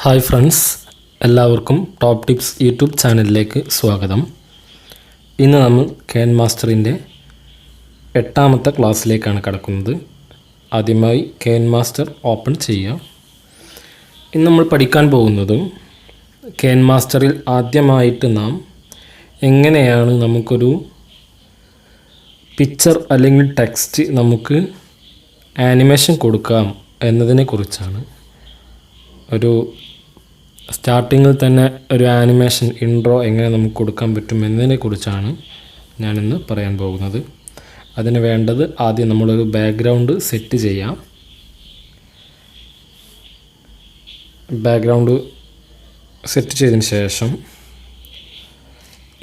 Hi friends, എല്ലാവർക്കും top tips YouTube ചാനലിലേക്ക് സ്വാഗതം. ഇന്ന് നമ്മൾ കിനെമാസ്റ്ററിൻ്റെ 8ാമത്തെ ക്ലാസ്സിലേക്കാണ് കടക്കുന്നത്. ആദ്യമായി കിനെമാസ്റ്റർ ഓപ്പൺ ചെയ്യുക. ഇന്ന് നമ്മൾ പഠിക്കാൻ പോകുന്നത് കിനെമാസ്റ്ററിൽ ആദ്യമായിട്ട് നാം എങ്ങനെയാണ് നമുക്കൊരു പിക്ചർ അല്ലെങ്കിൽ ടെക്സ്റ്റ് നമുക്ക് ആനിമേഷൻ കൊടുക്കാം എന്നതിനെക്കുറിച്ചാണ്. ഒരു സ്റ്റാർട്ടിങ്ങിൽ തന്നെ ഒരു ആനിമേഷൻ ഇൻട്രോ എങ്ങനെ നമുക്ക് കൊടുക്കാൻ പറ്റും എന്നതിനെക്കുറിച്ചാണ് ഞാനിന്ന് പറയാൻ പോകുന്നത്. അതിന് വേണ്ടത് ആദ്യം നമ്മളൊരു ബാക്ക്ഗ്രൗണ്ട് സെറ്റ് ചെയ്യാം. ബാക്ക്ഗ്രൗണ്ട് സെറ്റ് ചെയ്തതിന് ശേഷം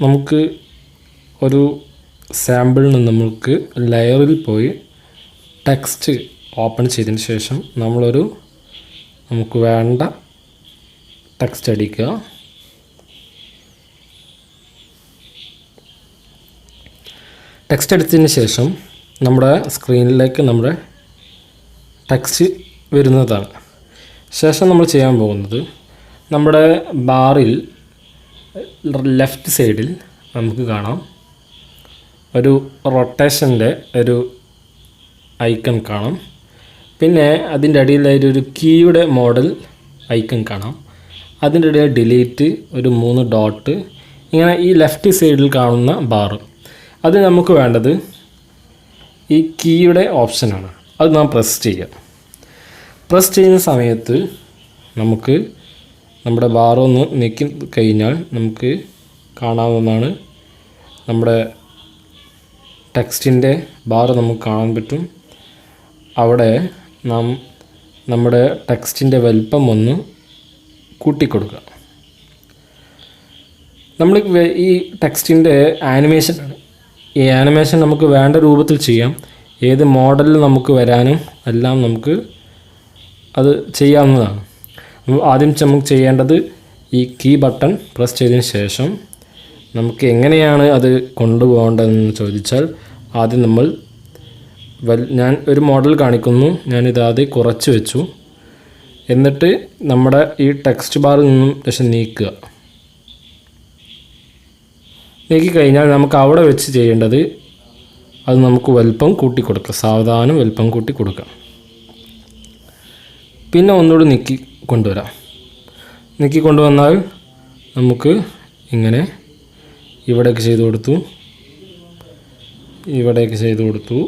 നമുക്ക് ഒരു സാമ്പിളിൽ നിന്ന് നമുക്ക് ലെയറിൽ പോയി ടെക്സ്റ്റ് ഓപ്പൺ ചെയ്തതിന് ശേഷം നമുക്ക് വേണ്ട ടെക്സ്റ്റ് അടിക്കുക. ടെക്സ്റ്റ് അടിച്ചതിന് ശേഷം നമ്മുടെ സ്ക്രീനിലേക്ക് നമ്മുടെ ടെക്സ്റ്റ് വരുന്നതാണ്. ശേഷം നമ്മൾ ചെയ്യാൻ പോകുന്നത് നമ്മുടെ ബാറിൽ ലെഫ്റ്റ് സൈഡിൽ നമുക്ക് കാണാം ഒരു റൊട്ടേഷൻ്റെ ഒരു ഐക്കൺ കാണാം. പിന്നെ അതിൻ്റെ അടിയിലായിട്ട് ഒരു കീയുടെ മോഡൽ ഐക്കൺ കാണാം. അതിൻ്റെ ഇടയിൽ ഡിലീറ്റ് ഒരു 3 ഡോട്ട് ഇങ്ങനെ ഈ ലെഫ്റ്റ് സൈഡിൽ കാണുന്ന ബാർ, അത് നമുക്ക് വേണ്ടത് ഈ കീയുടെ ഓപ്ഷനാണ്. അത് നാം പ്രസ് ചെയ്യുക. പ്രസ് ചെയ്യുന്ന സമയത്ത് നമുക്ക് നമ്മുടെ ബാർ ഒന്ന് നീക്കി കഴിഞ്ഞാൽ നമുക്ക് കാണാവുന്നതാണ്. നമ്മുടെ ടെക്സ്റ്റിൻ്റെ ബാർ നമുക്ക് കാണാൻ പറ്റും. അവിടെ നാം നമ്മുടെ ടെക്സ്റ്റിൻ്റെ വലിപ്പം ഒന്ന് കൂട്ടിക്കൊടുക്കുക. നമ്മൾ ഈ ടെക്സ്റ്റിൻ്റെ ആനിമേഷനാണ്. ഈ ആനിമേഷൻ നമുക്ക് വേണ്ട രൂപത്തിൽ ചെയ്യാം. ഏത് മോഡലിൽ നമുക്ക് വരാനും എല്ലാം നമുക്ക് അത് ചെയ്യാവുന്നതാണ്. ആദ്യം നമുക്ക് ചെയ്യേണ്ടത് ഈ കീ ബട്ടൺ പ്രസ് ചെയ്തതിന് ശേഷം നമുക്ക് എങ്ങനെയാണ് അത് കൊണ്ടുപോകേണ്ടതെന്ന് ചോദിച്ചാൽ ആദ്യം ഞാൻ ഒരു മോഡൽ കാണിക്കുന്നു. ഞാനിത് ആദ്യം കുറച്ച് വെച്ചു. എന്നിട്ട് നമ്മുടെ ഈ ടെക്സ്റ്റ് ബാറിൽ നിന്നും നീക്കുക. നീക്കിക്കഴിഞ്ഞാൽ നമുക്ക് അവിടെ വെച്ച് ചെയ്യേണ്ടത് അത് നമുക്ക് വലിപ്പം കൂട്ടി കൊടുക്കുക. സാവധാനം വലിപ്പം കൂട്ടി കൊടുക്കാം. പിന്നെ ഒന്നുകൂടി നീക്കി കൊണ്ടുവരാം. നീക്കി കൊണ്ടുവന്നാൽ നമുക്ക് ഇങ്ങനെ ഇവിടേക്ക് ചെയ്ത് കൊടുത്തു, ഇവിടേക്ക് ചെയ്ത് കൊടുത്തു.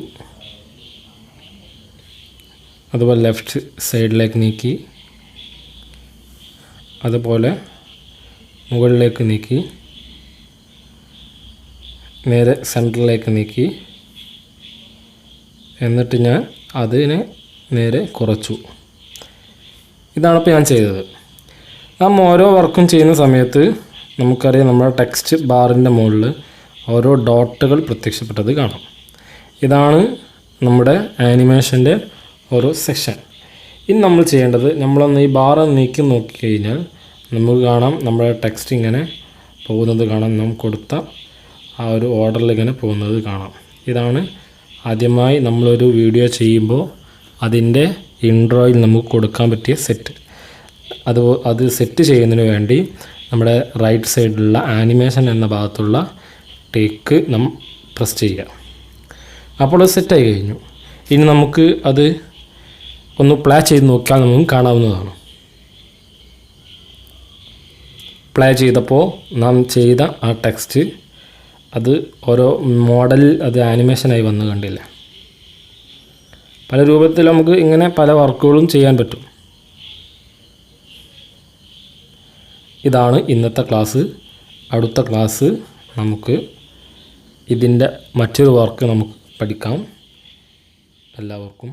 അതുപോലെ ലെഫ്റ്റ് സൈഡിലേക്ക് നീക്കി, അതുപോലെ മുകളിലേക്ക് നീക്കി, നേരെ സെൻറ്ററിലേക്ക് നീക്കി. എന്നിട്ട് ഞാൻ അതിനെ നേരെ കുറച്ചു. ഇതാണിപ്പോൾ ഞാൻ ചെയ്തത്. നാം ഓരോ വർക്കും ചെയ്യുന്ന സമയത്ത് നമുക്കറിയാം നമ്മുടെ ടെക്സ്റ്റ് ബാറിൻ്റെ മുകളിൽ ഓരോ ഡോട്ടുകൾ പ്രത്യക്ഷപ്പെട്ടത് കാണാം. ഇതാണ് നമ്മുടെ ആനിമേഷൻ്റെ ഓരോ സെക്ഷൻ. ഇനി നമ്മൾ ചെയ്യേണ്ടത് നമ്മളൊന്ന് ഈ ബാർ നീക്കി നോക്കിക്കഴിഞ്ഞാൽ നമുക്ക് കാണാം നമ്മുടെ ടെക്സ്റ്റ് ഇങ്ങനെ പോകുന്നത് കാണാം. നാം കൊടുത്ത ആ ഒരു ഓർഡറിൽ ഇങ്ങനെ പോകുന്നത് കാണാം. ഇതാണ് ആദ്യമായി നമ്മളൊരു വീഡിയോ ചെയ്യുമ്പോൾ അതിൻ്റെ ഇൻട്രോയിൽ നമുക്ക് കൊടുക്കാൻ പറ്റിയ സെറ്റ്. അത് സെറ്റ് ചെയ്യുന്നതിന് വേണ്ടി നമ്മുടെ റൈറ്റ് സൈഡിലുള്ള ആനിമേഷൻ എന്ന ഭാഗത്തുള്ള ടേക്ക് നമ്മൾ പ്രസ് ചെയ്യുക. അപ്പോൾ അത് സെറ്റായി കഴിഞ്ഞു. ഇനി നമുക്ക് അത് ഒന്ന് പ്ലേ ചെയ്ത് നോക്കിയാൽ നമുക്ക് കാണാവുന്നതാണ്. പ്ലേ ചെയ്തപ്പോൾ നാം ചെയ്ത ആ ടെക്സ്റ്റ് അത് ഓരോ മോഡലിൽ അത് ആനിമേഷനായി വന്ന് കണ്ടില്ല. പല രൂപത്തിൽ നമുക്ക് ഇങ്ങനെ പല വർക്കുകളും ചെയ്യാൻ പറ്റും. ഇതാണ് ഇന്നത്തെ ക്ലാസ്. അടുത്ത ക്ലാസ് നമുക്ക് ഇതിൻ്റെ മറ്റൊരു വർക്ക് നമുക്ക് പഠിക്കാം. എല്ലാവർക്കും